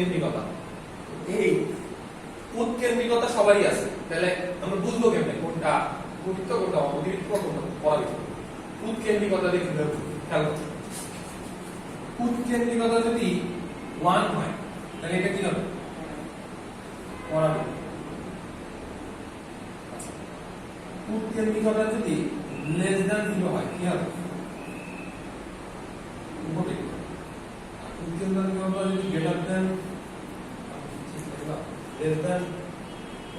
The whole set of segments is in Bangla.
উৎকেন্দ্রিকতা। এই উৎকেন্দ্রিকতা সবারই আছে, তাহলে আমরা বুঝবো কেমনে কোনটা অতিরিক্ত কোনটা অতিরিক্ত কোনটা পরাবৃত্ত। উৎকেন্দ্রিকতা দেখে দেব, খেয়াল করো। উৎকেন্দ্রিকতা যদি 1 হয় তাহলে এটা কি হবে? পরাবৃত্ত। উৎকেন্দ্রিকতা যদি লেস দ্যান 0 হয় কি হবে? উপবৃত্ত। উৎকেন্দ্রিকতা যদি greater than less than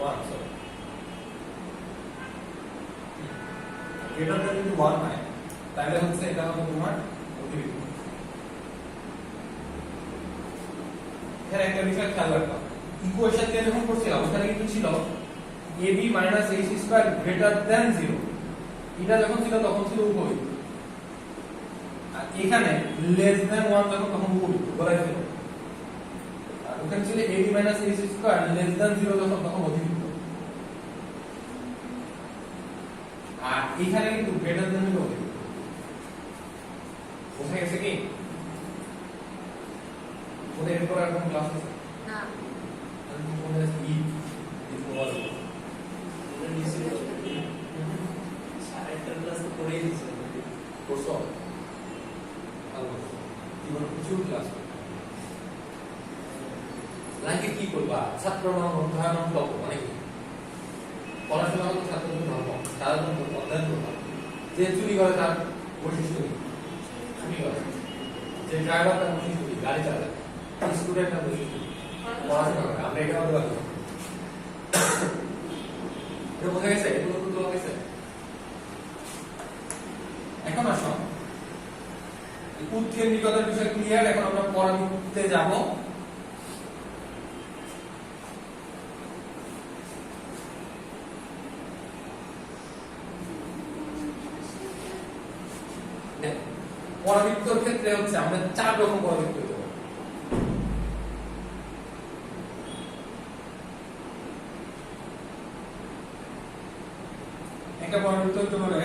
1, sorry, greater than যদি 1 হয় তাহলে হচ্ছে এটা হবে তোমার অতিবৃত্ত। এখানে একটা বিষয় খেয়াল রাখবা, ইকুয়েশন দিয়ে যখন করছিলাম ওখানে কিন্তু ছিল ab - ac² greater than 0, এটা যখন ছিল তখন ছিল উপবৃত্ত, আর এখানে less than 1 যখন তখন উপবৃত্ত বলা ছিল। ওখানে ছিল ab - ac² less than 0 যখন তখন অতিবৃত্ত, আর এখানে কিন্তু greater than 0 অতিবৃত্ত। বোঝা গেছে কি? ওদের এরপর আর কোন ক্লাস আছে না? আমি তো মনে আছে ই বল ওদের নিচে সারাটা ক্লাস তো করেই দিয়েছে কোর্স ভালো জীবন কিছু ক্লাস লাগে কি করবা? ছাত্র অধ্যয়ন লক্ষ্য অনেক পড়াশোনা তো ছাত্রদের ধর্ম, তারা অধ্যয়ন করবা। যে চুরি করে তার বৈশিষ্ট্য কি? চুরি করে। যে ড্রাইভার তার বৈশিষ্ট্য কি? গাড়ি চালায়। স্টুডেন্ট তার বৈশিষ্ট্য কি? পড়াশোনা করে। আমরা এটা বলতে পারবো। এটা বোঝা গেছে? এগুলো তো তোলা গেছে। এখন আসো উৎকেন্দ্রিকতার বিষয় ক্লিয়ার। এখন আমরা পরাবৃত্তে যাব। পরাবৃত্তর ক্ষেত্রে হচ্ছে আমরা 4 রকম পরাবৃত্ত দেব। একটা পরাবৃত্ত হতে পারে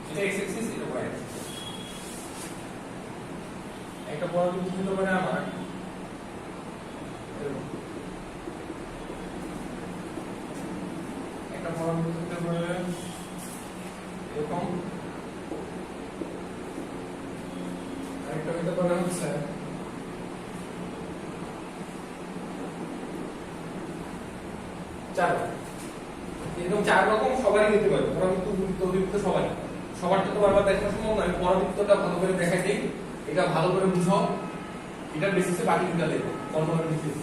এটা x অ্যাক্সিস, এটা y অ্যাক্সিস। একটা পরাবৃত্ত হতে পারে আমার একটা পরাবৃত্ত হতে পারে এরকম, আরেকটা হতে পারে হচ্ছে এরকম 4 রকম সবারই হতে পারে। পরাবৃত্ত অতিবৃত্ত সবারটা তো বারবার দেখা সম্ভব নয়। পরাবৃত্তটা ভালো করে দেখাই দিই, এটা ভালো করে বুঝো, এটার বেসিসে বাকি দুটো দেখো ফর্মুলার বেসিস।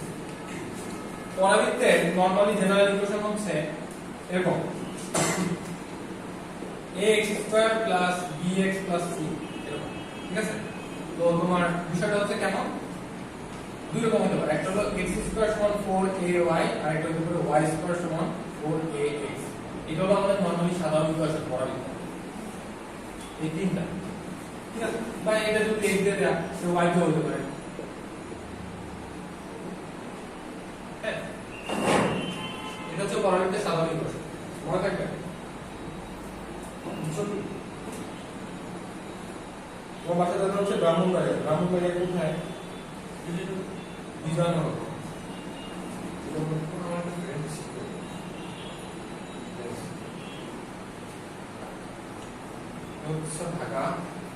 পরাবৃত্তের নরমালি জেনারেল ইকুয়েশন হচ্ছে এরকম ax² + bx + c, এরকম, ঠিক আছে? তো তোমার বিষয়টা হচ্ছে কেন দুই রকম হতে পারে। একটা হলো x² = 4ay, আর একটা হতে পারে y² = 4ax। এটা হলো আমাদের নরমালি সাধারণ ইকুয়েশন পরাবৃত্ত, এই তিনটা, ঠিক আছে? বা এটা যদি x দিয়ে দেয়া তো y দিয়ে হতে পারে। হ্যাঁ, এটা হচ্ছে পরাবৃত্তের সাধারণ ইকুয়েশন, মনে থাকবে। তোমার বাসা যাতে হচ্ছে ব্রাহ্মণবাড়িয়া কোথায়? বিজয়নগর। ঢাকা,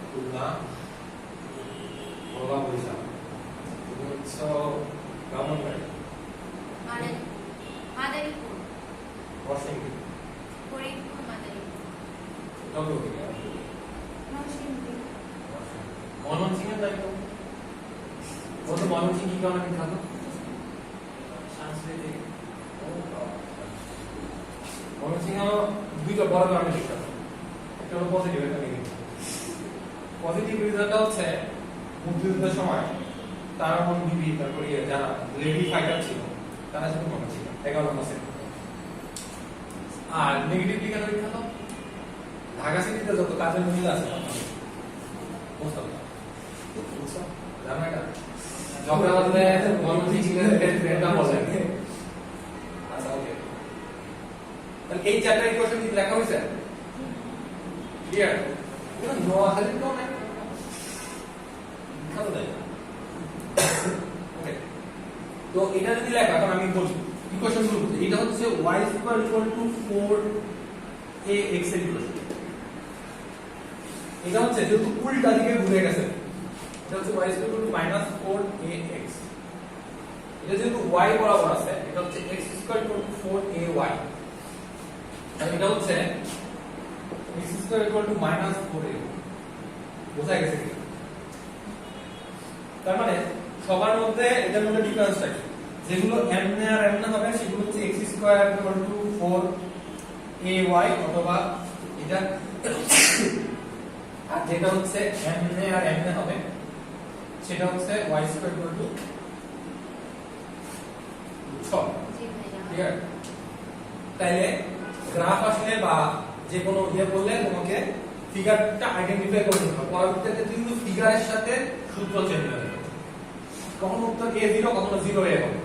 খুলনা, বলা বরিশাল, ব্রাহ্মণবাড়ি, মাদারীপুর, বর্ষিংটি, ফরিদপুর, মাদারীপুর, ময়মনসিংহের দায়িত্ব বলতো। ময়মনসিংহ কি কারণে বিখ্যাত? সাংস্কৃতিক। ময়মনসিংহ দুইটা বড় কারণে বিখ্যাত, একটা হলো পজিটিভ, একটা নেগেটিভ। পজিটিভ রিজনটা হচ্ছে মুক্তিযুদ্ধের সময় তারামন বিবি, তারপরে যারা লেডি ফাইটার ছিল তারা ছিল ময়মনসিংহ 11%। আর নেগেটিভ দিকে বিখ্যাত ঢাকা সিটিতে যত কাজের মহিলা আছে জানো এটা ঝগড়া বাঁধলে ময়মনসিংহের ফ্রেন্ডরা বলে। আচ্ছা, ওকে, তাহলে এই চারটা ইকুয়েশন কি লেখা হয়েছে? ক্লিয়ার? নোয়াখালীর তো নাই, তো এটা যদি লেখা এখন আমি বলি ইকুয়েশন গুলো বুঝি। এটা হচ্ছে y square equal to 4ax এর ইকুয়েশন। এটা হচ্ছে যেহেতু উল্টা দিকে ঘুরে গেছে, এটা হচ্ছে y square equal to -4ax। এটা যেহেতু y বরাবর আছে, এটা হচ্ছে x square equal to 4ay। আর এটা হচ্ছে x square equal to -4a। বোঝা গেছে কি? তার মানে সবার মধ্যে এটার মধ্যে ডিফারেন্স আছে, যেগুলো m আর m না হবে সেগুলো হচ্ছে x square equal to 4ay অথবা এটা, আর যেটা হচ্ছে m আর m না হবে সেটা হচ্ছে y স্কয়ার ইকুয়াল টু 6। জি ভাইয়া। ঠিক আছে? তাইলে গ্রাফ আসলে বা যে কোনো ইয়ে বললে তোমাকে ফিগারটা আইডেন্টিফাই করতে হবে। পরবর্তীতে কিন্তু ফিগারের সাথে সূত্র চেঞ্জ হয়ে যাবে, কখনো উত্তর a0 কখনো 0a হবে।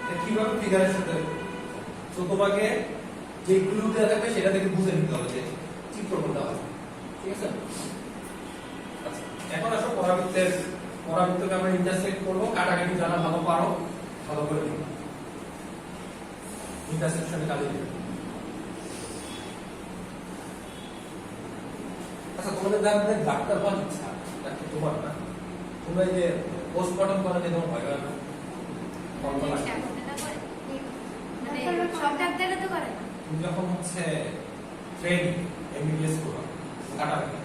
এটা কিভাবে ফিগারের সাথে, তো তোমাকে যে ক্লু দেওয়া থাকবে সেটা থেকে বুঝে নিতে হবে যে চিত্র কোনটা হবে। ঠিক আছে? আচ্ছা, এখন আসো পরবর্তীতে আমরা ইন্টারসেক্ট করব। কাটাকাটি যারা ভালো পারো ভালো করে দিও, ইন্টারসেকশনে কাজে দিবে। আচ্ছা, তোমাদের যাদের ডাক্তার হওয়ার ইচ্ছা, ডাক্তার তোমার না, তোমরা এই যে পোস্টমর্টম করা যে তোমার ভয় হয় না? কল্পনা চেষ্টা করতে না করে। মানে সব ডাক্তাররা তো করে না। তুমি যখন হচ্ছে ট্রেনিং এমবিবিএস করো কাটাকাটি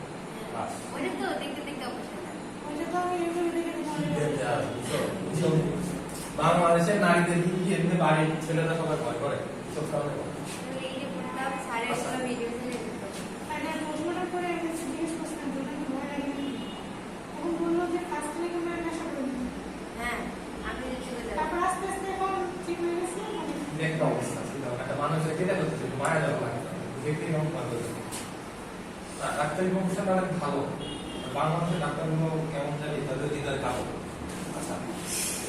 বাস ওটা তো দেখতে দেখতে অবশ্যই লাগে। ওইটা তো আমি ইউটিউবে দেখে বুঝছো? বাংলাদেশের নারীদের কি এমনি বাড়ির ছেলেরা সবাই ভয় করে সব কারণে করে। তো এই যে বললাম সারের সব ভিডিও দিয়ে দেখতে। মানে পোস্টমর্টম করে আমি জিজ্ঞেস করছিলাম যে ওটা ভয় লাগে নাকি, তখন বললো যে ফার্স্ট থেকে আমরা নেশা করে দিই, হ্যাঁ, আমি দেখতে পেলাম। তারপর আস্তে আস্তে এখন ঠিক হয়ে গেছে। একটা অবস্থা ছিল, একটা মানুষের কেটে হচ্ছে মারা যাওয়া লাগে, দেখতে এরকম ভালো লাগে। ডাক্তারি প্রফেশন অনেক ভালো, বাংলাদেশের ডাক্তারগুলো কেমন জানি তাদের হৃদয় কালো। আচ্ছা,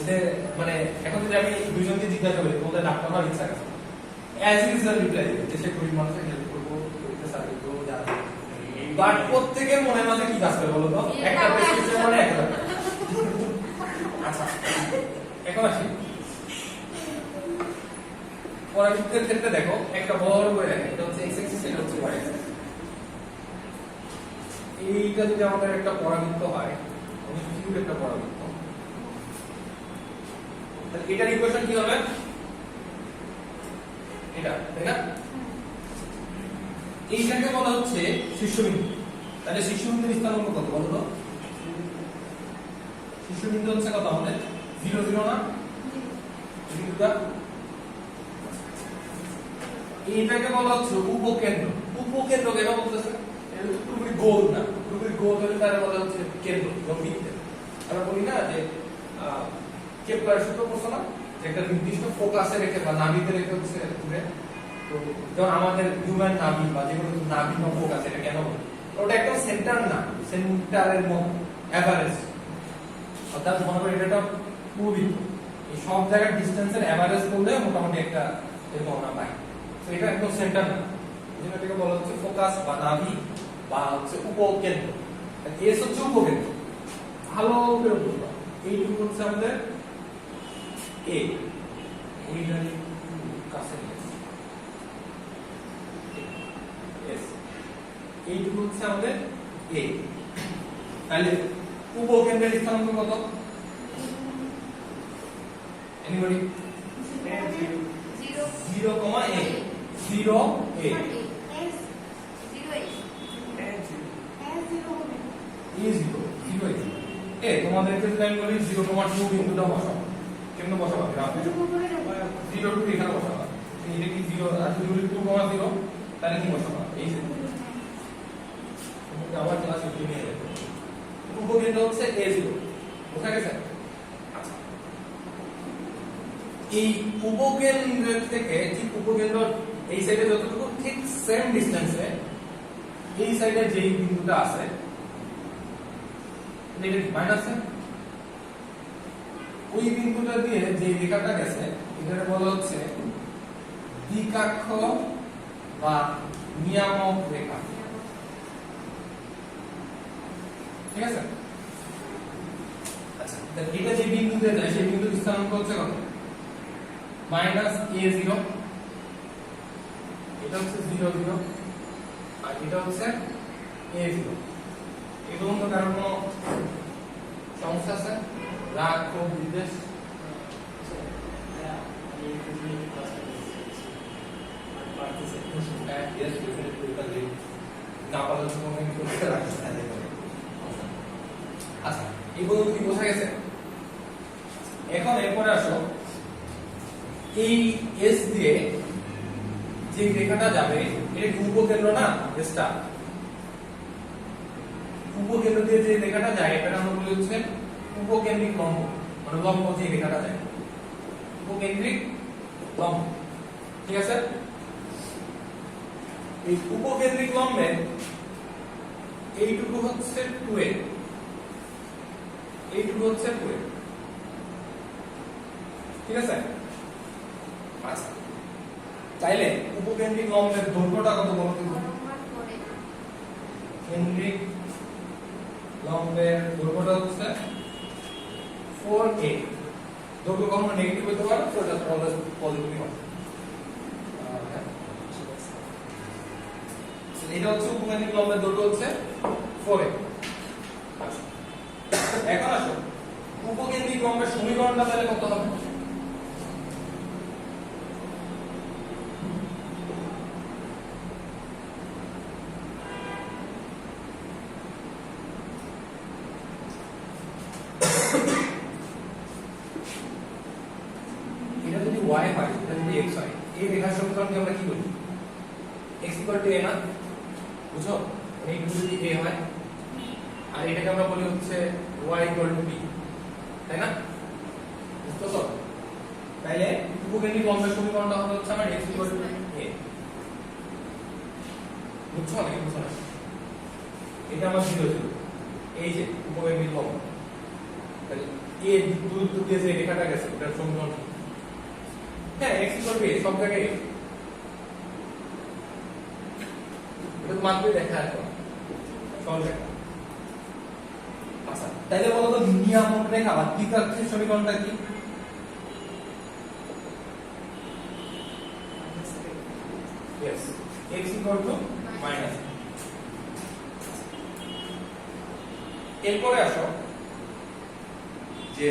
এদের মানে এখন যদি আমি দুইজনকে জিজ্ঞাসা করি তোমাদের ডাক্তার হওয়ার ইচ্ছা আছে, অ্যাজ ইউজুয়াল রিপ্লাই দিবে দেশে গরিব মানুষের হেল্প করবো, করতে সার্ভিস করবো, যা বাট প্রত্যেকের মনের মাঝে কি কাজ করে বলো তো? একটা প্রেসক্রিপশন মানে একটা। আচ্ছা, এখন আসি পরাবৃত্তের ক্ষেত্রে। দেখো একটা বড় করে দেখো, এটা হচ্ছে x অ্যাক্সিস, এটা হচ্ছে y অ্যাক্সিস। এইটা যদি আমাদের একটা পরাবৃত্ত হয়, অনেক কিউট একটা পরাবৃত্ত, তাহলে এটার ইকুয়েশন কি হবে? এটা, তাই না? এইটাকে বলা হচ্ছে শীর্ষবিন্দু। তাহলে শীর্ষবিন্দুর স্থানাঙ্ক কত বলো তো? শীর্ষবিন্দু হচ্ছে কত আমাদের? 0 0 না? বিন্দুটা এইটাকে বলা হচ্ছে উপকেন্দ্র। উপকেন্দ্র কেন বলতেছে? এটা পুরোপুরি গোল না, পুরোপুরি গোল হলে তারা বলা হচ্ছে কেন্দ্র বা বৃত্ত। আমরা বলি না যে কেপলার সূত্র পড়ছো না, যে একটা নির্দিষ্ট ফোকাসে রেখে বা নাভিতে রেখে হচ্ছে ঘুরে। তো যেমন আমাদের হিউম্যান নাভি বা যেগুলো নাভি বা ফোকাস, এটা কেন বলে? ওটা একটা সেন্টার না, সেন্টারের মতো এভারেজ। অর্থাৎ মনে করি এটা একটা পুরোবৃত্ত, এই সব জায়গার ডিসটেন্সের এভারেজ করলে মোটামুটি একটা এরকম আমরা পাই। তো এটা একদম সেন্টার না, যেটাকে বলা হচ্ছে ফোকাস বা নাভি বা হচ্ছে উপকেন্দ্র। এস হচ্ছে উপকেন্দ্র। ভালো করে বুঝবা, এইটুকু হচ্ছে আমাদের এ, এইটার কাছে এস, এইটুকু হচ্ছে আমাদের এ। তাহলে উপকেন্দ্রের স্থানাঙ্ক কত? এনিবডি? 0, 0,a 0a এ তোমাদেরকে যদি আমি বলি 0,2 বিন্দুটা বসাও, কেমনে বসাবো? গ্রাফে 0 2 এখানে বসাবো। এটা কি 0 আর যদি বলি 2,0 তাহলে কি বসাবো? এই যে তোমরা আবার ক্লাস শুরু নিয়ে যাবে। উপকেন্দ্র হচ্ছে a0, বুঝা গেছে? আচ্ছা, এই উপকেন্দ্র থেকে ঠিক উপকেন্দ্র এই সাইডে যতটুকু ঠিক সেম ডিসটেন্সে এই সাইডে যেই বিন্দুটা আছে নেগেটিভ মাইনাসে, ওই বিন্দুটা দিয়ে যে রেখাটা গেছে এটাকে বলা হচ্ছে দ্বিকাক্ষ বা নিয়ামক রেখা। ঠিক আছে? আচ্ছা, এটা যে বিন্দুতে যায় সেই বিন্দুর স্থানাঙ্ক হচ্ছে কত? মাইনাস a0, এটা হচ্ছে 0 0, আর এটা হচ্ছে a0। এই পর্যন্ত কারণ কোনো সমস্যা আছে? রাগ, ক্ষোভ, বিদ্বেষ? Yes, definitely we can read. না পারলে তো কোনো কিছু করতে রাখতে হবে। আচ্ছা, এই পর্যন্ত কি বোঝা গেছে? এখন এরপরে আসো, এই এস দিয়ে যে রেখাটা যাবে এটা কি উপকেন্দ্র না? এসটা উপকেন্দ্র দিয়ে যে রেখাটা যায় এটা আমরা বলি হচ্ছে উপকেন্দ্রিক লম্ব, মানে লম্ব যে রেখাটা যায় উপকেন্দ্রিক লম্ব। ঠিক আছে? এই উপকেন্দ্রিক লম্বের এইটুকু হচ্ছে 2a, এইটুকু হচ্ছে 2a। ঠিক আছে? আচ্ছা, তাইলে উপকেন্দ্রিক লম্বের দৈর্ঘ্যটা কত বলো তো? কেন্দ্রিক লম্বের দৈর্ঘ্যটা হচ্ছে 4a। দৈর্ঘ্য কখনো নেগেটিভ হতে পারে, তো এটা অলওয়েজ পজিটিভ হবে। এটা হচ্ছে উপকেন্দ্রিক লম্বের দৈর্ঘ্য হচ্ছে 4a। আচ্ছা, এখন আসো উপকেন্দ্রিক লম্বের সমীকরণটা তাহলে কত হবে? এটা যদি y হয়, এটা যদি x হয়, এই রেখার সমীকরণকে আমরা কি বলি? x a না? বুঝো? মানে এই যদি a হয় আর এটাকে আমরা বলি হচ্ছে y b, তাই না? বুঝছো তো? তাইলে উপকেন্দ্রিক লম্বের সমীকরণটা হবে হচ্ছে আমার x a। বুঝছো নাকি বুঝছো না? এটা আমার 0 0, এই যে উপকেন্দ্রিক লম্ব, তাহলে a দূরত্ব দিয়ে যে রেখাটা গেছে এটার সমীকরণ কি? হ্যাঁ, x a সব জায়গায় এটা মাত্র দেখা আছে সহজ একটা। আচ্ছা, তাইলে বলো তো নিয়ামক রেখা বা দ্বিঘাতের সমীকরণটা কি? yes, x minus। এরপরে আসো যে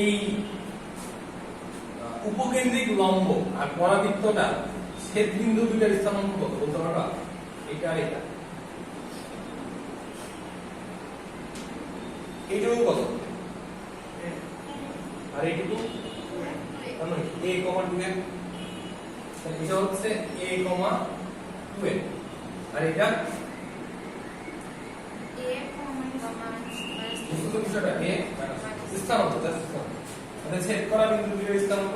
এই উপকেন্দ্রিক লম্ব আর পরাবৃত্তটা ছেদ বিন্দু দুইটার স্থানাঙ্ক কত বলতে পারবা? এটা আর এটা, এইটুকু কত আর এইটুকু a, 2a। এটা হচ্ছে a, 2a, আর এটা বিষয়টা a স্থানাঙ্ক, মানে ছেদ করা বিন্দু দুইটার স্থানাঙ্ক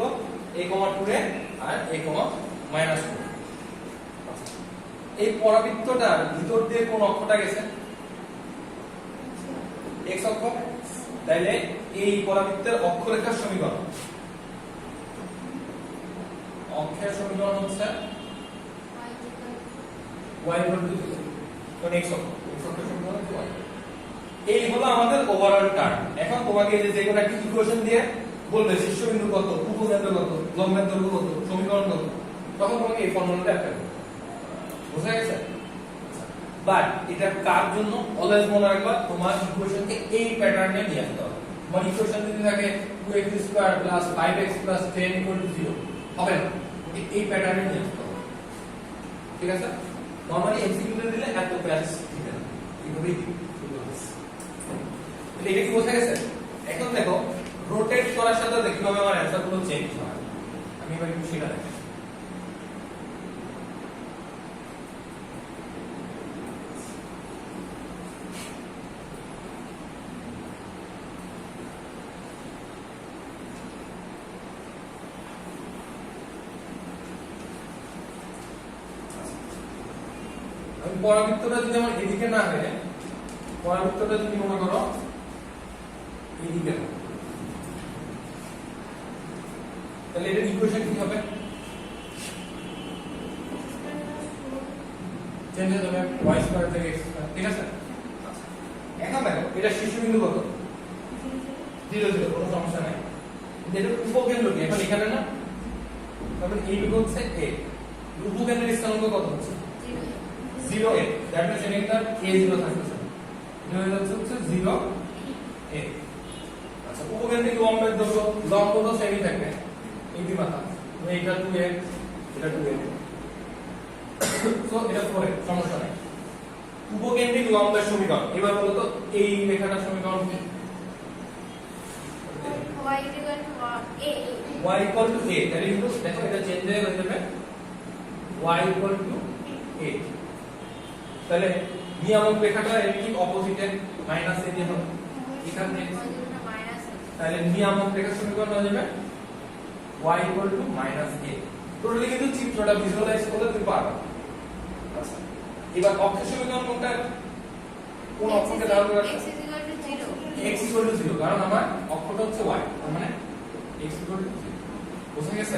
a, 2a আর a, -2। এই পরাবৃত্তটার ভিতর দিয়ে কোন অক্ষটা গেছে? x অক্ষ। তাইলে এই পরাবৃত্তের অক্ষরেখার সমীকরণ, অক্ষের সমীকরণ হচ্ছে y = 0, কোন x অক্ষ, x অক্ষের সমীকরণ হচ্ছে y। এই হলো আমাদের ওভারঅল টার্ম। এখন তোমাকে এই যে কোনো একটা ইকুয়েশন দিয়ে বলবে শীর্ষবিন্দু কত, উপকেন্দ্র কত, লম্বের দৈর্ঘ্য কত, সমীকরণ কত, তখন তোমাকে এই ফর্মুলাটা অ্যাপ্লাই করতে হবে। বুঝা গেছে? বাট এটা কার জন্য অলওয়েজ মনে রাখবা, তোমার ইকুয়েশনকে এই প্যাটার্নে নিয়ে আসতে হবে। তোমার ইকুয়েশন যদি থাকে 2x² + 5x + 10 = 0 হবে না, ওকে এই প্যাটার্নে নিয়ে আসতে হবে। ঠিক আছে? নরমালি এমসিকিউ দিলে এত প্যাচ দিবে না, এইভাবেই দিবে। এটা কি বোঝা গেছে? এখন দেখো রোটেট করার সাথে কিভাবে আমার অ্যানসার গুলো চেঞ্জ হয়, আমি এবার একটু সেটা দেখাই। আমি পরাবৃত্তটা যদি আমার এদিকে না হয়, পরাবৃত্তটা যদি মনে করো এদিকে, তাহলে এটার ইকুয়েশন কি হবে? চেঞ্জ হয়ে যাবে y² থেকে x²। ঠিক আছে? এখন দেখো এটা শীর্ষবিন্দু কত? 0 0, কোনো সমস্যা নাই। যেটা উপকেন্দ্র কি এখন এখানে না, তাহলে এইটুকু হচ্ছে a, উপকেন্দ্রের স্থানাঙ্ক কত হচ্ছে 0 a, দ্যাট মিন্স এখানে a0 থাকছে, এটা হয়ে যাচ্ছে 0 a। আচ্ছা উপকেন্দ্রিক লম্বের দৈর্ঘ্য, লম্ব তো সেমই থাকবে এই দুই মাথা, এইটা 2a, এটা 2a, সো এটা 4a, সমস্যা নাই। উপকেন্দ্রিক লম্বের সমীকরণ, এবার বলো তো এই রেখাটার সমীকরণ কি? y equal to a y equal to a, তাহলে কিন্তু দেখো এটা চেঞ্জ হয়ে যাবে y equal to a, তাহলে নিয়ামক রেখাটা এর ঠিক অপোজিটে মাইনাস a দিয়ে হবে এখানে, তাহলে নিয়ামক রেখার সমীকরণ হয়ে যাবে y equal to minus a। Totally কিন্তু চিত্রটা ভিজুয়ালাইজ করলে তুমি পারবে। আচ্ছা এবার অক্ষের সমীকরণ কোনটা, কোন অক্ষকে ধারণ করে x is equal to 0 x equal to 0, কারণ আমার অক্ষটা হচ্ছে y, তার মানে x equal to 0, বুঝা গেছে?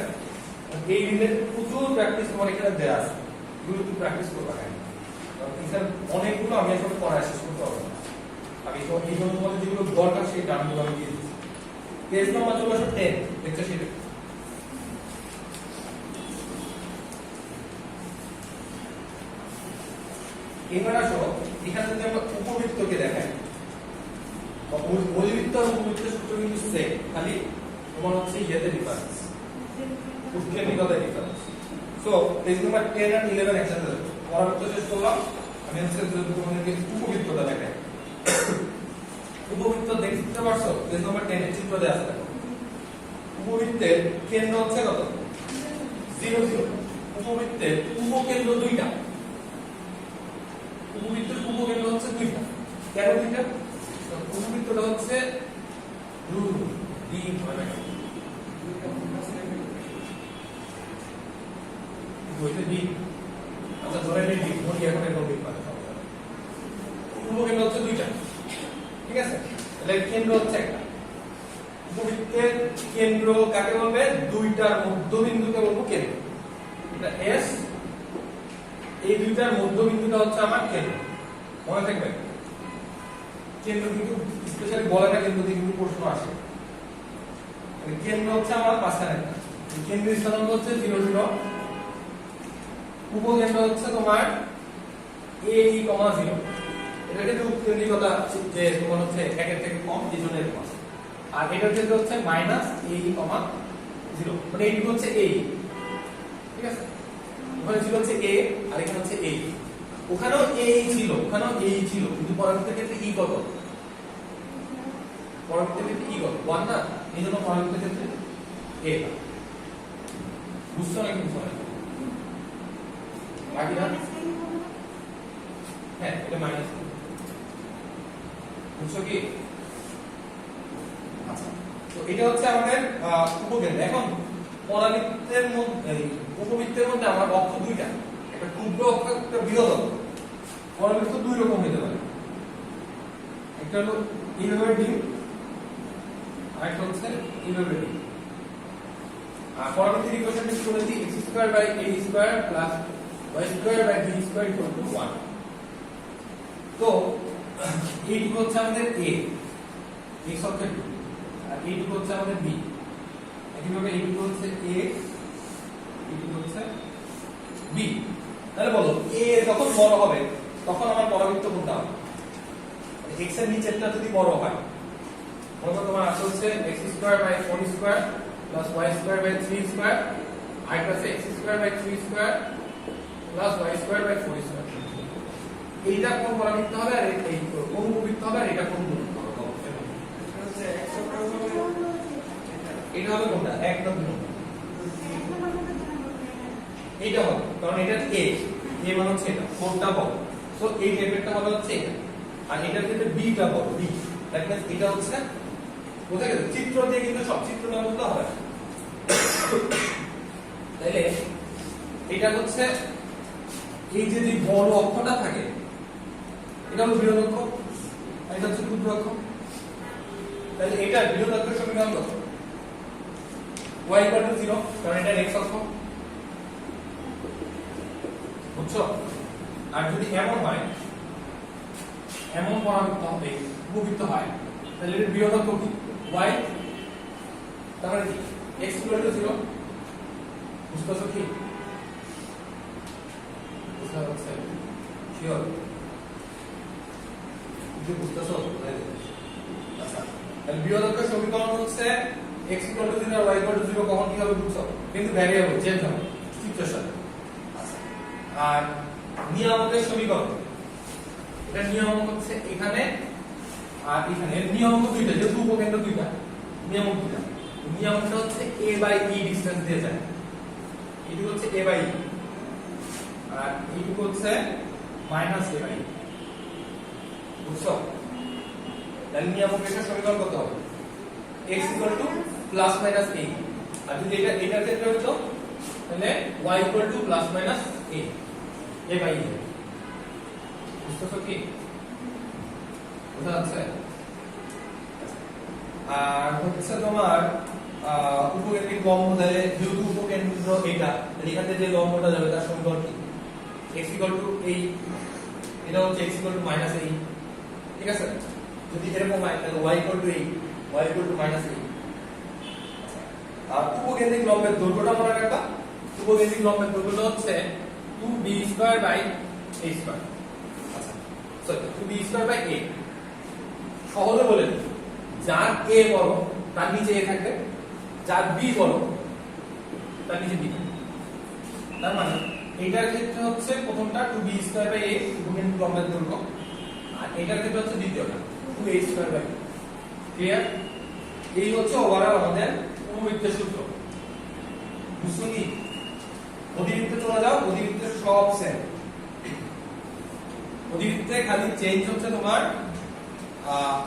এই রিলেটেড প্রচুর প্র্যাকটিস তোমার এখানে দেয়া আছে, এগুলো তুমি প্র্যাকটিস করবে না, কারণ এখানে অনেকগুলো আমি আসলে পড়ায় শেষ করতে পারবো না, আমি তো এই জন্য তোমাদের যেগুলো দরকার সেই টার্মগুলো আমি দিয়ে দিচ্ছি। পেজ নাম্বার চলে আসো 10, লেকচার শিটে। এবার আসো এখানে যদি আমরা উপবৃত্তকে দেখাই, বহির্বৃত্ত আর উপবৃত্তের সূত্র কিন্তু সেম, খালি তোমার হচ্ছে ইয়েতে ডিফারেন্স, উৎকেন্দ্রিকতার ডিফারেন্স। সো পেজ নাম্বার 10 আর 11 একসাথে দেখো, পরবর্তী শেষ করলাম, আমি হচ্ছে তোমাদেরকে উপবৃত্তটা দেখাই। উপবৃত্ত দেখতে পারছো, পেজ নাম্বার 10 এর চিত্র দেয়া আছে দেখো। উপবৃত্তের কেন্দ্র হচ্ছে কত 0 0, উপবৃত্তের উপকেন্দ্র দুইটা, উপবৃত্তের উপকেন্দ্র হচ্ছে দুইটা, কেন দুইটা? উপবৃত্তটা হচ্ছে উপকেন্দ্র হচ্ছে দুইটা, ঠিক আছে? তাহলে কেন্দ্র হচ্ছে একটা, উপবৃত্তের কেন্দ্র কাকে বলবে? দুইটার মধ্যবিন্দুকে বলবো কেন্দ্র, এটা S, এই দুইটার মধ্যবিন্দুটা হচ্ছে আমার কেন্দ্র, মনে থাকবে। কেন্দ্র কিন্তু স্পেশালি বলে না, কেন্দ্র থেকে কিন্তু প্রশ্ন আসে। কেন্দ্র হচ্ছে আমার মাঝখানে একটা, কেন্দ্রের স্থানাঙ্ক হচ্ছে 0 0, উপকেন্দ্র হচ্ছে তোমার a e, 0, এটা কিন্তু উৎকেন্দ্রিকতা যে তোমার হচ্ছে 1 এর থেকে কম, এই জন্য এরকম আছে। আর এটার ক্ষেত্রে হচ্ছে মাইনাস a e, 0, মানে এইটুকু হচ্ছে a, ঠিক আছে? ওখানে ছিল হচ্ছে a আর এখানে হচ্ছে a, ওখানেও a ছিল, ওখানেও a ছিল, কিন্তু পরবর্তী ক্ষেত্রে e কত? পরবর্তী ক্ষেত্রে e কত? 1 না, এইজন্য পরবর্তী ক্ষেত্রে a। বুঝছো নাকি বুঝছো না? বাকি না? হ্যাঁ, এটা মাইনাস, বুঝছো কি? আচ্ছা, তো এটা হচ্ছে আমাদের উপকেন্দ্র। এখন পরাবৃত্তের মধ্যে, উপবৃত্তের মধ্যে আমার অক্ষ দুইটা, একটা ক্ষুদ্র অক্ষ, একটা বৃহৎ অক্ষ। পরাবৃত্ত দুই রকম হতে পারে, একটা হলো এইভাবে ডি, আর একটা হচ্ছে এইভাবে ডি। আর পরাবৃত্তের ইকুয়েশনটা কি বলেছি? x² / a² + y² / b² 1। তো এইটুকু হচ্ছে আমাদের a, x অক্ষের, আর এইটুকু হচ্ছে আমাদের b। একইভাবে এইটুকু হচ্ছে a, এইটুকু হচ্ছে b। তাহলে বলো a যখন বড় হবে তখন আমার পরাবৃত্ত কোনটা হবে? x এর নিচেরটা যদি বড় হয়, মনে করো তোমার আছে হচ্ছে x² / 4² + y² / 3² আর এটা হচ্ছে x² / 3² + y² / 4²। এইটা কোন পরাবৃত্ত হবে আর এই কোন উপবৃত্ত হবে আর এটা কোন উপবৃত্ত হবে? এটা হবে কোনটা? এক না দুই? এইটা হবে, কারণ এটা a, a মানে হচ্ছে এটা, কোনটা বড়, সো এই লেভেলটা হবে হচ্ছে এটা, আর এটার ক্ষেত্রে b টা বড়, b, দ্যাট মিন্স এটা হচ্ছে, বুঝা গেছে? চিত্র দিয়ে কিন্তু সব চিত্র না বলতে হবে। তাইলে এটা হচ্ছে এই যে বড় অক্ষটা থাকে, এটা হলো বৃহৎ অক্ষ, আর এটা হচ্ছে ক্ষুদ্র অক্ষ। তাহলে এটা বৃহৎ অক্ষের সমীকরণ কত? y = 0, কারণ এটা x অক্ষ, বুঝছো? আর যদি এমন হয়, এমন পরাবৃত্ত হবে, উপবৃত্ত হয়, তাহলে এর বৃহৎ অক্ষ কি? y, তার মানে কি x equal to 0 বুঝতেছো কি বুঝতে পারছো শিওর কি বুঝতেছো আচ্ছা তাহলে বিয়োগকের সমীকরণ হচ্ছে x equal to 0 R y equal to 0 কখন কি হবে বুঝছো কিন্তু ভ্যারিয়েবল চেঞ্জ হবে সিচুয়েশন আচ্ছা আর নিয়ামকের সমীকরণ এটা নিয়ামক হচ্ছে এখানে আর এখানে নিয়ামক দুইটা যেহেতু উপকেন্দ্র দুইটা নিয়ামক দুইটা নিয়ামকটা হচ্ছে a বাই e ডিসটেন্স দিয়ে যায় এটুকু হচ্ছে a বাই e আর এইটুকু হচ্ছে মাইনাস a বাই e বুঝছো তাহলে নিয়ামকের সমীকরণ কত হবে x equal to plus minus a আর যদি এটা এটার ক্ষেত্রে হতো তাহলে y equal to plus minus a by e বুঝছো কি বুঝা যাচ্ছে আর হচ্ছে তোমার উপকেন্দ্রিক লম্ব তাহলে যেহেতু উপকেন্দ্র এটা এখান থেকে যে লম্বটা যাবে তার সমীকরণ কি x equal to এই এটা হচ্ছে x equal to minus a ঠিক আছে যদি এরকম হয় তাহলে y equal to a y equal to minus a আর উপকেন্দ্রিক লম্বের দৈর্ঘ্যটা মনে রাখবা উপকেন্দ্রিক লম্বের দৈর্ঘ্যটা হচ্ছে 2b square by a square আচ্ছা sorry 2b square by a সহজে বলে দিই যার a বড় তার নিচে a থাকবে যার b বড় তার নিচে b থাকবে তার মানে এটার ক্ষেত্রে হচ্ছে প্রথমটা 2b স্কয়ার বাই a উপকেন্দ্রিক লম্বের দৈর্ঘ্য আর এটার ক্ষেত্রে হচ্ছে দ্বিতীয়টা 2a স্কয়ার বাই ক্লিয়ার এই হচ্ছে ওভারঅল আমাদের উপবৃত্তের সূত্র বুঝছো কি অধিবৃত্তে চলে যাও অধিবৃত্তের সব সেম অধিবৃত্তে খালি চেঞ্জ হচ্ছে তোমার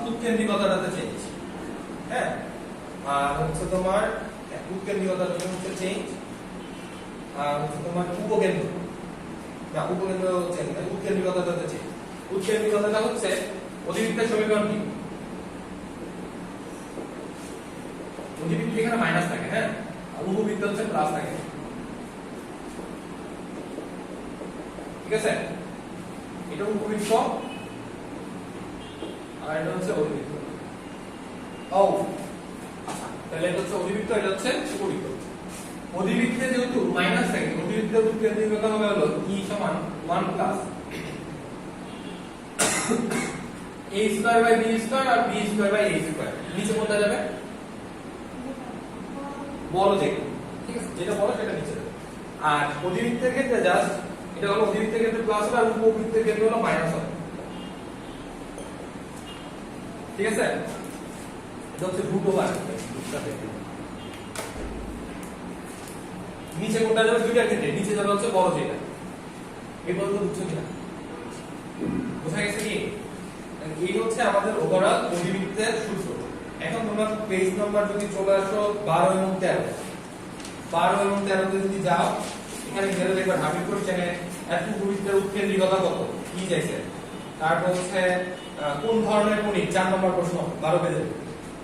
উৎকেন্দ্রিকতাটাতে চেঞ্জ হ্যাঁ আর হচ্ছে তোমার উৎকেন্দ্রিকতাটা হচ্ছে চেঞ্জ আর হচ্ছে তোমার উপকেন্দ্র না উপকেন্দ্র চেঞ্জ না উৎকেন্দ্রিকতাটাতে চেঞ্জ উৎকেন্দ্রিকতাটা হচ্ছে অধিবৃত্তের সমীকরণ কি অধিবৃত্ত এখানে মাইনাস থাকে হ্যাঁ আর উপবৃত্ত হচ্ছে প্লাস থাকে ঠিক আছে এটা উপবৃত্ত আর এটা হচ্ছে অধিবৃত্ত ও তাহলে এটা হচ্ছে অধিবৃত্ত এটা হচ্ছে উপবৃত্ত অধিবৃত্তে যেহেতু মাইনাস থাকে অধিবৃত্তের উৎকেন্দ্রিকতা হবে হলো e সমান 1 plus a square by b square আর b square by a square নিচে কোনটা যাবে বড় যেটা ঠিক আছে যেটা বড় সেটা নিচে যাবে আর অধিবৃত্তের ক্ষেত্রে জাস্ট এটা হলো অধিবৃত্তের ক্ষেত্রে প্লাস হবে আর উপবৃত্তের ক্ষেত্রে হলো মাইনাস হবে ঠিক আছে এটা হচ্ছে রুট ওভার নিচে কোনটা যাবে দুইটার ক্ষেত্রে নিচে যাবে হচ্ছে বড় যেটা এই পর্যন্ত বুঝছো কিনা বোঝা গেছে কি এই হচ্ছে আমাদের ওভারঅল অধিবৃত্তের সূত্র এখন তোমরা পেজ নাম্বার যদি চলে আসো 12 এবং 13 12 এবং 13 তে যদি যাও এখানে গেলে দেখবে হাবিব কোশ্চেনে এত উপবৃত্তের উৎকেন্দ্রিকতা কত কি চাইছে তারপর হচ্ছে কোন ধরনের কণিক 4 নম্বর প্রশ্ন 12 পেজে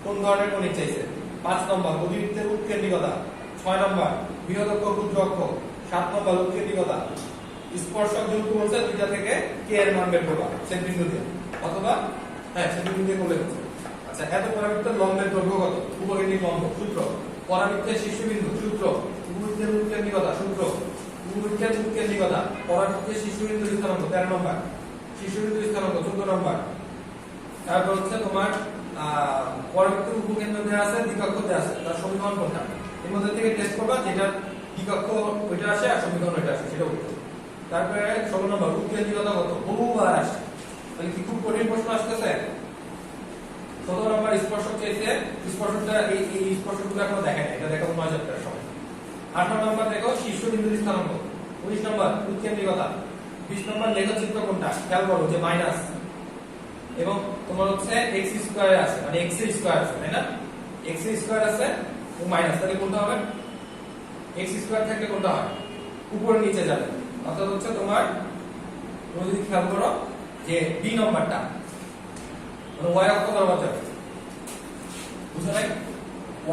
কোন ধরনের কণিক চাইছে 5 নম্বর অধিবৃত্তের উৎকেন্দ্রিকতা 6 নম্বর বৃহদক্ষ ক্ষুদ্রক্ষ 7 নম্বর উৎকেন্দ্রিকতা স্পর্শক যেহেতু বলছে দুইটা থেকে কে এর মান বের করবা সেন্টিমিটার দিয়ে অথবা হ্যাঁ সেন্টিমিটার দিয়ে করলে হচ্ছে আচ্ছা এত পরাবৃত্তের লম্বের দৈর্ঘ্য কত উপকেন্দ্রিক লম্ব সূত্র পরাবৃত্তের শীর্ষবিন্দু সূত্র উপবৃত্তের উৎকেন্দ্রিকতা সূত্র উপবৃত্তের উৎকেন্দ্রিকতা পরাবৃত্তের শীর্ষবিন্দু স্থানাঙ্ক 13 নম্বর শীর্ষবিন্দু স্থানাঙ্ক 14 নম্বর তারপর হচ্ছে তোমার পরাবৃত্তের উপকেন্দ্র দেওয়া আছে দ্বিকক্ষ দেওয়া আছে তার সমীকরণ কোনটা এর মধ্যে থেকে টেস্ট করবা যেটা দ্বিকক্ষ ওইটা আসে আর সমীকরণ ওইটা আসে সেটা বলতে তারপরে 16 নম্বর উৎকেন্দ্রিকতা কত বহুবার আসে তাহলে কি খুব কঠিন প্রশ্ন আসতেছে 17 নম্বর স্পর্শক চাইছে স্পর্শকটা এই স্পর্শকগুলো এখনো দেখা নাই এটা দেখাবো 9 চ্যাপ্টারের সময় 18 নম্বর দেখো শীর্ষবিন্দুর স্থানাঙ্ক 19 নম্বর উৎকেন্দ্রিকতা 20 নম্বর লেখচিত্র কোনটা খেয়াল করো যে মাইনাস এবং তোমার হচ্ছে x স্কয়ার আছে মানে x স্কয়ার আছে তাই না x স্কয়ার আছে ও মাইনাস তাহলে কোনটা হবে x স্কয়ার থাকলে কোনটা হয় উপরে নিচে যাবে অর্থাৎ হচ্ছে তোমার তুমি যদি খেয়াল করো যে b নম্বরটা মানে y অক্ষ বরাবর যাবে বুঝা নাই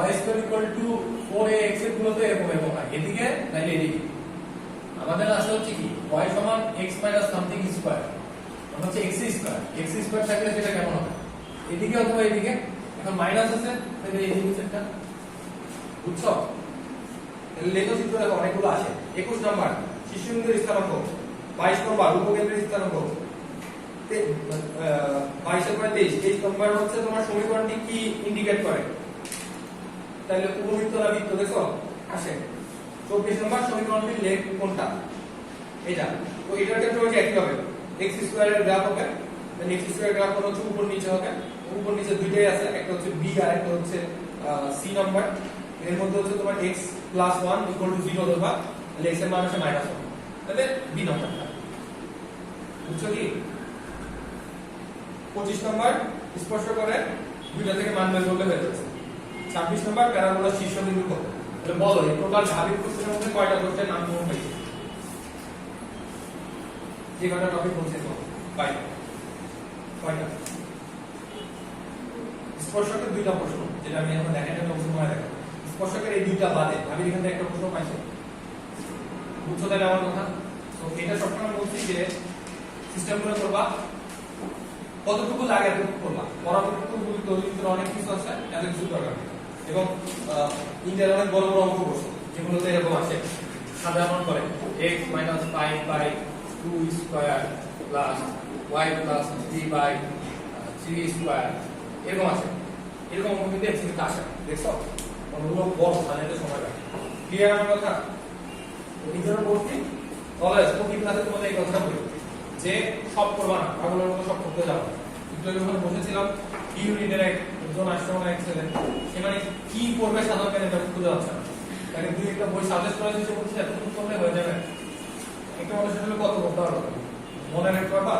y square equal to 4ax এর গুণতে এরকম এরকম হয় এদিকে নাইলে এদিকে আমাদের আসলে হচ্ছে কি y সমান x মাইনাস সামথিং স্কয়ার মানে হচ্ছে x স্কয়ার থাকলে সেটা কেমন হবে এদিকে অথবা এদিকে এখন মাইনাস আছে তাহলে এই জিনিসটা বুঝছো? লেখচিত্র দেখো অনেকগুলো আছে। 21 নাম্বার শীর্ষবিন্দুর স্থানাঙ্ক, 22 নম্বর উপকেন্দ্রের স্থানাঙ্ক, 22 এর পরে 23 নম্বর হচ্ছে তোমার সমীকরণটি কি ইন্ডিকেট করে, তাহলে উপবৃত্ত না বৃত্ত দেখো আসে। 24 নম্বর সমীকরণটির লেখ কোনটা, এটা। তো এটার ক্ষেত্রে হচ্ছে একই হবে, x স্কয়ার এর গ্রাফ হবে, মানে x স্কয়ার গ্রাফ হচ্ছে উপর নিচে হবে, উপর নিচে দুইটাই আছে, একটা হচ্ছে b আর একটা হচ্ছে c নাম্বার। এর মধ্যে হচ্ছে তোমার x + 1 = 0 ধরবা, তাহলে x এর মান হচ্ছে -1, তাহলে b নাম্বারটা। বুঝছো কি? 25 নাম্বার স্পর্শ করে দুইটা থেকে মান বের করলে হয়ে যাচ্ছে। 26 নাম্বার প্যারাবোলার শীর্ষবিন্দু কত, তাহলে বলো এই টোটাল ঢাবির কোশ্চেনের মধ্যে কয়টা কোশ্চেন নাম তোমার হয়েছে, যে কয়টা টপিক বলছে তো কয়টা? স্পর্শকের দুইটা প্রশ্ন, যেটা আমি এখন দেখাই না সময় দেখো। স্পর্শকের এই দুইটা বাদে আমি এখান থেকে একটা প্রশ্ন পাইছি, বুঝছো তাহলে আমার কথা? তো এটা সবসময় বলছি যে সিস্টেমগুলো করবা, কতটুকু লাগে এতটুকু করবা, পরবর্তীতে দলিলের অনেক কিছু আছে, এত কিছু দরকার নেই। এবং ইন্ডিয়ার অনেক বড় বড় অঙ্ক করছে, যেগুলোতে এরকম আছে সাধারণ করে x - 5/2 square plus y plus 3/3 square, এরকম আছে। এরকম অঙ্ক কিন্তু এক্সেসে আসে, দেখছো? অঙ্কগুলো বড়, জানাতে সময় লাগে। ক্লিয়ার আমার কথা? নিজের বলছি অলওয়েজ কোন ক্লাসে তোমাদের এই কথাটা বলি যে সব করবা না, পাগলের মতো সব করতে যাও না। একটু যখন বসেছিলাম ইউনিটের একজন আসছে না এক্সেলে, সে মানে কি করবে সাধারণ জ্ঞান এটা খুঁজে যাচ্ছে না, তাকে দুই একটা বই সাজেস্ট করা হয়েছে, বলছে এতটুকু করলে হয়ে যাবে। একটা মানুষের জন্য কত করতে পারবে, মনে রাখতে পারবা?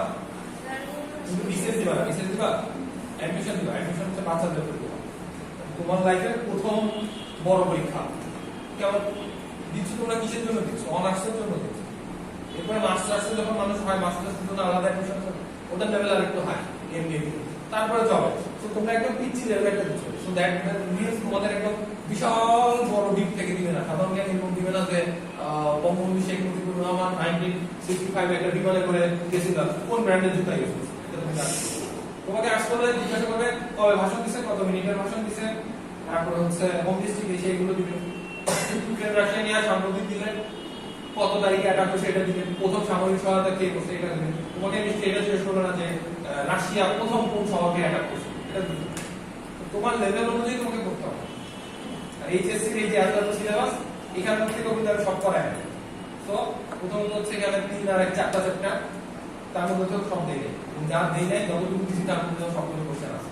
কিন্তু বিশেষ দিবা অ্যাডমিশন হচ্ছে বাচ্চাদের দিবা। তোমার লাইফের প্রথম বড় পরীক্ষা কেমন দিচ্ছ তোমরা, কিসের জন্য দিচ্ছ? অনার্সের জন্য দিচ্ছ। এরপরে মাস্টার্সে যখন মানুষ হয়, মাস্টার্সের জন্য আলাদা অ্যাডমিশন হবে, ওটার লেভেল আর একটু হাই, এমবিএ, তারপরে জব। তো তোমরা একদম পিচ্ছি লেভেলটা দিচ্ছ। সো দ্যাট মিন্স তোমাদের একদম বিশাল বড় ডিপ থেকে দিবে না, সাধারণ জ্ঞান এরকম দিবে না যে বঙ্গবন্ধু শেখ মুজিবুর রহমান 1965 একটা বিমানে করে গেছিল, কোন ব্র্যান্ডের জুতা ইউজ করছে, এটা তুমি জানো। তোমাকে আসলে জিজ্ঞাসা করবে কবে ভাষণ দিছে, কত মিনিটের ভাষণ দিছে, তারপরে হচ্ছে হোম ডিস্ট্রিক্ট এসে এগুলো দিবে। ইউক্রেন রাশিয়া নিয়ে সাম্প্রতিক দিলেন, কত তারিখে অ্যাটাক হয়েছে এটা দিবেন, প্রথম সামরিক সহায়তা কে করছে এটা দিবেন। তোমাকে নিশ্চয়ই এটা জিজ্ঞেস করবে না যে রাশিয়া প্রথম কোন শহরকে অ্যাটাক করছে, এটা দিবেন। তোমার লেভেল অনুযায়ী তোমাকে করতে হবে। আর এইচএসসি এই যে এত সিলেবাস, এখান থেকে কিন্তু আমি সব করাই না। তো প্রথমত হচ্ছে এখানে 3 আর 1 4টা চ্যাপ্টার, তার মধ্যে তো সব দেই নাই, যা দেই নাই যতটুকু কিছু তার মধ্যে সবগুলো কোশ্চেন আছে।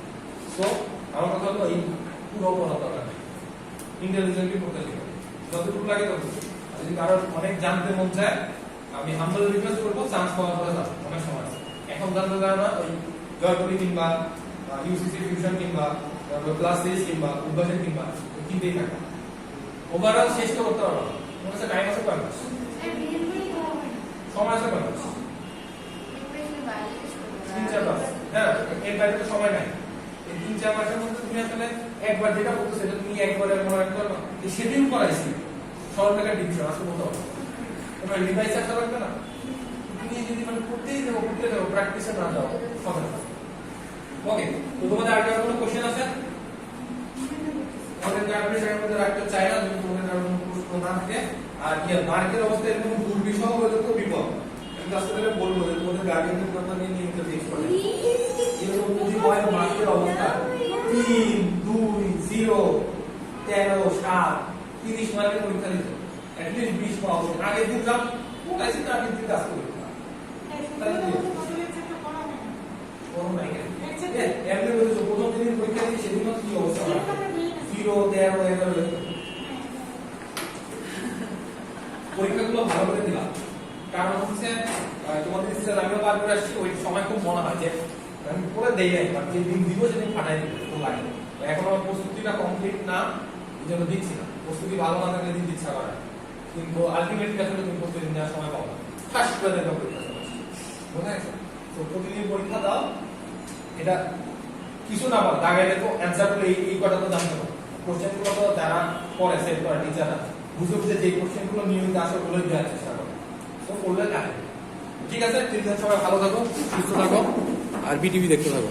সো আমার কথা হলো এই পুরো পড়া দরকার নেই, ইন্টেলিজেন্টলি পড়তে শিখো, যতটুকু লাগে ততটুকু। যদি কারোর অনেক জানতে মন চায়, আমি হাম্বল রিকোয়েস্ট করবো, চান্স পাওয়ার পরে যান, অনেক সময় আছে। এখন জানতে চায় না, ওই জয়পুরি কিংবা ইউসিসি ফিউশন কিংবা ক্লাস টেস্ট কিংবা উদ্ভাসন কিংবা কিনতেই থাকে। ওভারঅল শেষ তো করতে পারবো, তোমার কাছে টাইম আছে কয় মাস? সময় আছে কয় মাস? 3-4 মাস। হ্যাঁ, এর বাইরে তো সময় নাই। এই 3-4 মাসের মধ্যে তুমি আসলে একবার যেটা করতে সেটা তুমি একবারে মনে রাখতে পারবা। এই শিডিউল করাইছি সরকারের ডিভিশন আসলে বলতে হবে, তোমার রিভাইজ আসতে পারবে না। তুমি যদি মানে করতে যাও প্র্যাকটিসে না যাও হবে না। ওকে, তো তোমাদের আর কোনো কোশ্চেন আছে? আমাদের কারণে জায়গার মধ্যে রাখতে চাই না, যদি তোমাদের আর কোনো প্রশ্ন না থাকে। আর কি মার্কের অবস্থা এরকম দুর্বিষহ হলে তো বিপদ। আমি আসলে বলবো যে তোমাদের গার্ডিয়ানদের কথা নিয়ে নিয়মিত টেস্ট করে, এরকম যদি হয় মার্কের অবস্থা 3, 2, 0, 13, 7, 30 মার্কের পরীক্ষা দিতে অ্যাটলিস্ট 20 পাওয়া উচিত। আগের দিন যাও পড়াইছি, তার আগের দিন কাজ করি এমনি বলেছো প্রথম দিনের পরীক্ষা দিয়ে সেদিনও কি অবস্থা, 0, 13, 11 পরীক্ষাগুলো ভালো করে দিলাম। কারণ হচ্ছে তোমাদের স্যার আমিও বার করে আসছি, ওই সময় খুব মনে হয় যে আমি পরে দেই নাই, বাট যেদিন দিব সেদিন ফাটাই দিতে তো লাগে। এখন আমার প্রস্তুতিটা কমপ্লিট না, এই জন্য দিচ্ছি না। প্রস্তুতি ভালো না থাকলে দিতে ইচ্ছা করে, কিন্তু আলটিমেটলি আসলে তুমি প্রতিদিন দেওয়ার সময় পাবো না, ফার্স্ট করে দেবে পরীক্ষা চলে আসছে, বোঝা গেছে? তো প্রতিদিন পরীক্ষা দাও, এটা কিছু না বল দাগাইলে তো অ্যান্সার গুলো এই কটা তো জানতে পারো। কোশ্চেন গুলো তো যারা পড়ে সেট করা টিচাররা বুঝে বুঝে যে কোশ্চেন গুলো নিয়মিত আসে ওগুলোই দেওয়ার চেষ্টা করো, তো করলে কাজে। ঠিক আছে, সবাই ভালো থাকো, সুস্থ থাকো, আর বিটিভি দেখতে থাকো।